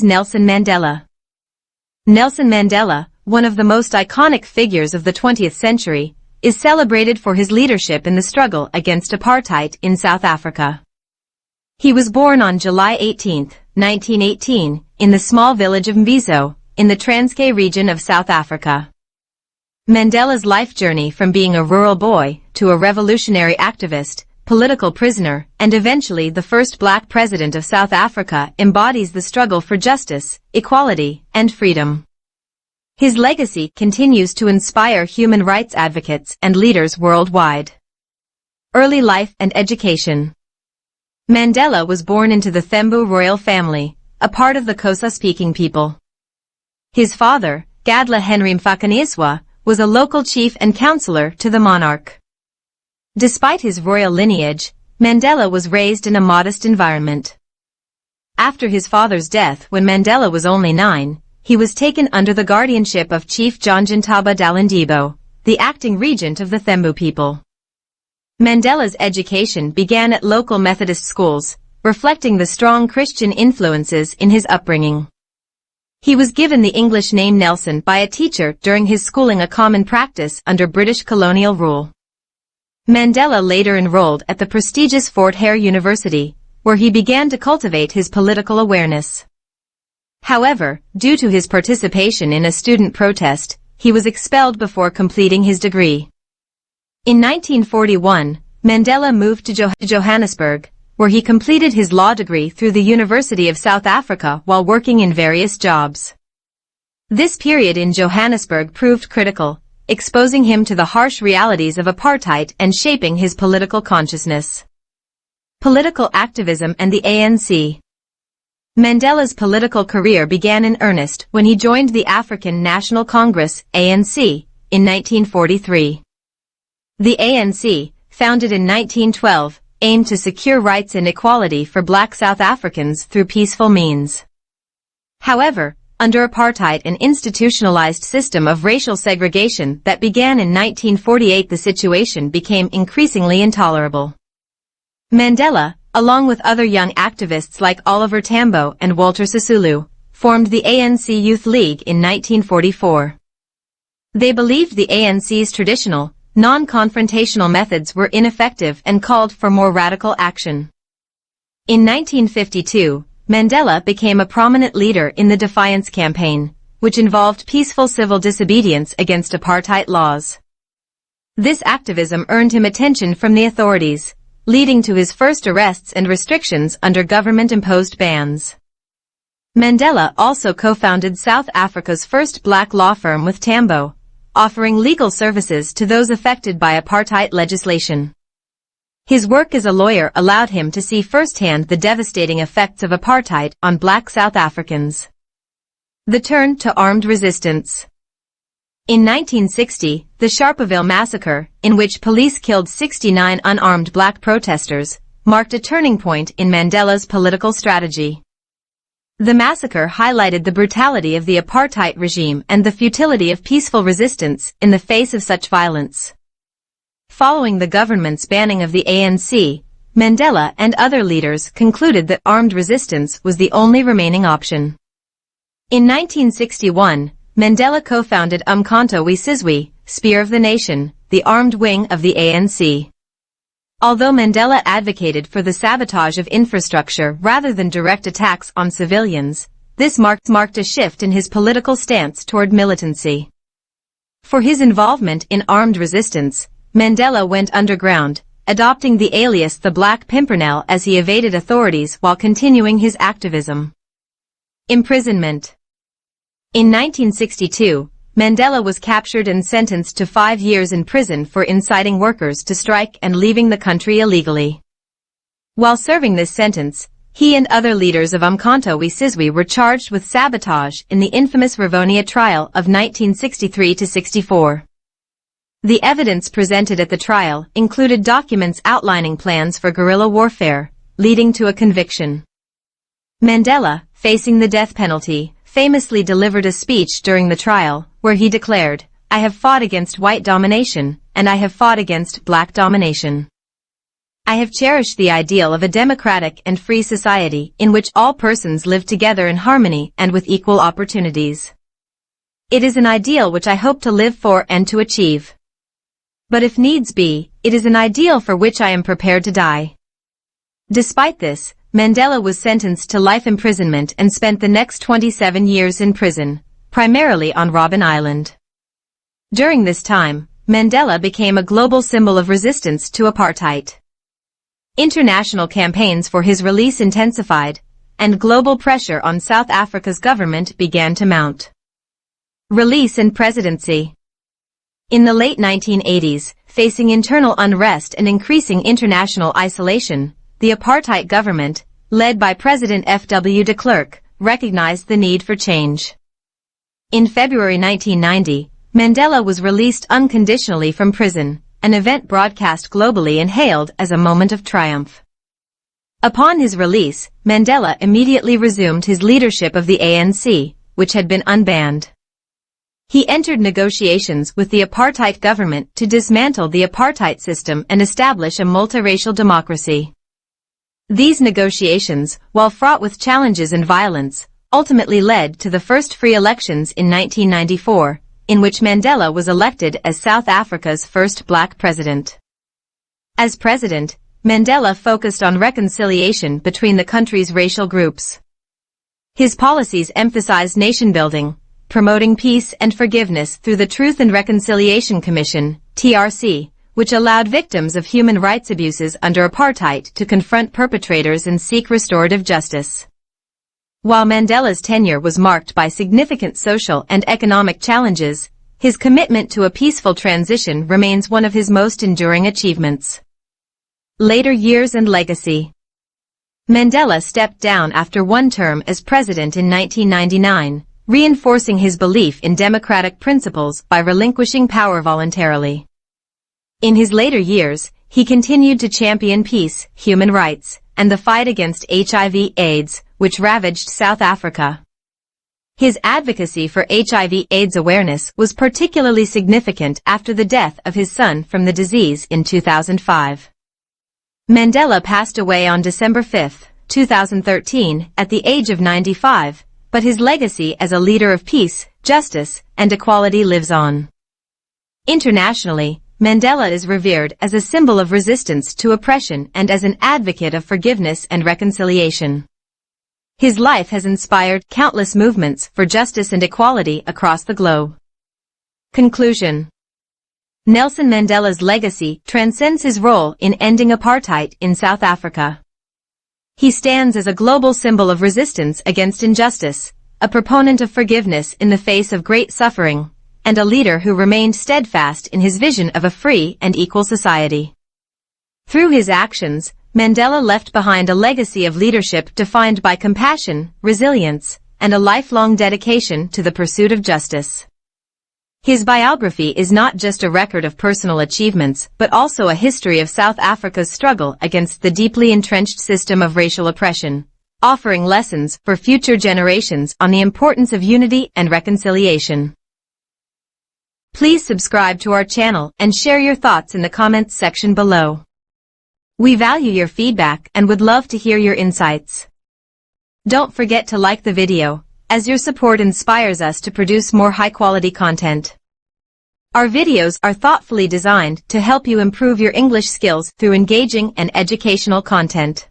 is Nelson Mandela. Nelson Mandela, one of the most iconic figures of the 20th century, is celebrated for his leadership in the struggle against apartheid in South Africa. He was born on July 18, 1918, in the small village of Mbizo, in the Transkei region of South Africa. Mandela's life journey from being a rural boy to a revolutionary activist, political prisoner, and eventually the first black president of South Africa embodies the struggle for justice, equality, and freedom. His legacy continues to inspire human rights advocates and leaders worldwide. Early life and education. Mandela was born into the Thembu royal family, a part of the Xhosa-speaking people. His father, Gadla Henry Mfakaniswa, was a local chief and counselor to the monarch. Despite his royal lineage, Mandela was raised in a modest environment. After his father's death when Mandela was only 9, he was taken under the guardianship of Chief John Jintaba Dalindibo, the acting regent of the Thembu people. Mandela's education began at local Methodist schools, reflecting the strong Christian influences in his upbringing. He was given the English name Nelson by a teacher during his schooling, a common practice under British colonial rule. Mandela later enrolled at the prestigious Fort Hare University, where he began to cultivate his political awareness. However, due to his participation in a student protest, he was expelled before completing his degree. In 1941, Mandela moved to Johannesburg, where he completed his law degree through the University of South Africa while working in various jobs. This period in Johannesburg proved critical, exposing him to the harsh realities of apartheid and shaping his political consciousness. Political activism and the ANC. Mandela's political career began in earnest when he joined the African National Congress, ANC, in 1943. The ANC, founded in 1912, aimed to secure rights and equality for black South Africans through peaceful means. However, under apartheid, an institutionalized system of racial segregation that began in 1948, the situation became increasingly intolerable. Mandela, along with other young activists like Oliver Tambo and Walter Sisulu, formed the ANC Youth League in 1944. They believed the ANC's traditional, non-confrontational methods were ineffective and called for more radical action. In 1952, Mandela became a prominent leader in the Defiance Campaign, which involved peaceful civil disobedience against apartheid laws. This activism earned him attention from the authorities, leading to his first arrests and restrictions under government-imposed bans. Mandela also co-founded South Africa's first black law firm with Tambo, offering legal services to those affected by apartheid legislation. His work as a lawyer allowed him to see firsthand the devastating effects of apartheid on black South Africans. The turn to armed resistance. In 1960, the Sharpeville massacre, in which police killed 69 unarmed black protesters, marked a turning point in Mandela's political strategy. The massacre highlighted the brutality of the apartheid regime and the futility of peaceful resistance in the face of such violence. Following the government's banning of the ANC, Mandela and other leaders concluded that armed resistance was the only remaining option. In 1961, Mandela co-founded Umkhonto we Sizwe, Spear of the Nation, the armed wing of the ANC. Although Mandela advocated for the sabotage of infrastructure rather than direct attacks on civilians, this marked a shift in his political stance toward militancy. For his involvement in armed resistance, Mandela went underground, adopting the alias the Black Pimpernel as he evaded authorities while continuing his activism. Imprisonment. In 1962, Mandela was captured and sentenced to 5 years in prison for inciting workers to strike and leaving the country illegally. While serving this sentence, he and other leaders of Umkhonto we Sizwe were charged with sabotage in the infamous Rivonia trial of 1963-64. The evidence presented at the trial included documents outlining plans for guerrilla warfare, leading to a conviction. Mandela, facing the death penalty, famously delivered a speech during the trial, where he declared, "I have fought against white domination, and I have fought against black domination." I have cherished the ideal of a democratic and free society in which all persons live together in harmony and with equal opportunities. It is an ideal which I hope to live for and to achieve. But if needs be, it is an ideal for which I am prepared to die. Despite this, Mandela was sentenced to life imprisonment and spent the next 27 years in prison, primarily on Robben Island. During this time, Mandela became a global symbol of resistance to apartheid. International campaigns for his release intensified, and global pressure on South Africa's government began to mount. Release and presidency. In the late 1980s, facing internal unrest and increasing international isolation, the apartheid government, led by President F.W. de Klerk, recognized the need for change. In February 1990, Mandela was released unconditionally from prison, an event broadcast globally and hailed as a moment of triumph. Upon his release, Mandela immediately resumed his leadership of the ANC, which had been unbanned. He entered negotiations with the apartheid government to dismantle the apartheid system and establish a multiracial democracy. These negotiations, while fraught with challenges and violence, ultimately led to the first free elections in 1994, in which Mandela was elected as South Africa's first black president. As president, Mandela focused on reconciliation between the country's racial groups. His policies emphasized nation-building, promoting peace and forgiveness through the Truth and Reconciliation Commission, TRC, which allowed victims of human rights abuses under apartheid to confront perpetrators and seek restorative justice. While Mandela's tenure was marked by significant social and economic challenges, his commitment to a peaceful transition remains one of his most enduring achievements. Later years and legacy. Mandela stepped down after one term as president in 1999, reinforcing his belief in democratic principles by relinquishing power voluntarily. In his later years, he continued to champion peace, human rights, and the fight against HIV/AIDS, which ravaged South Africa. His advocacy for HIV/AIDS awareness was particularly significant after the death of his son from the disease in 2005. Mandela passed away on December 5, 2013, at the age of 95, but his legacy as a leader of peace, justice, and equality lives on. Internationally, Mandela is revered as a symbol of resistance to oppression and as an advocate of forgiveness and reconciliation. His life has inspired countless movements for justice and equality across the globe. Conclusion. Nelson Mandela's legacy transcends his role in ending apartheid in South Africa. He stands as a global symbol of resistance against injustice, a proponent of forgiveness in the face of great suffering, and a leader who remained steadfast in his vision of a free and equal society. Through his actions, Mandela left behind a legacy of leadership defined by compassion, resilience, and a lifelong dedication to the pursuit of justice. His biography is not just a record of personal achievements but also a history of South Africa's struggle against the deeply entrenched system of racial oppression, offering lessons for future generations on the importance of unity and reconciliation. Please subscribe to our channel and share your thoughts in the comments section below. We value your feedback and would love to hear your insights. Don't forget to like the video, as your support inspires us to produce more high-quality content. Our videos are thoughtfully designed to help you improve your English skills through engaging and educational content.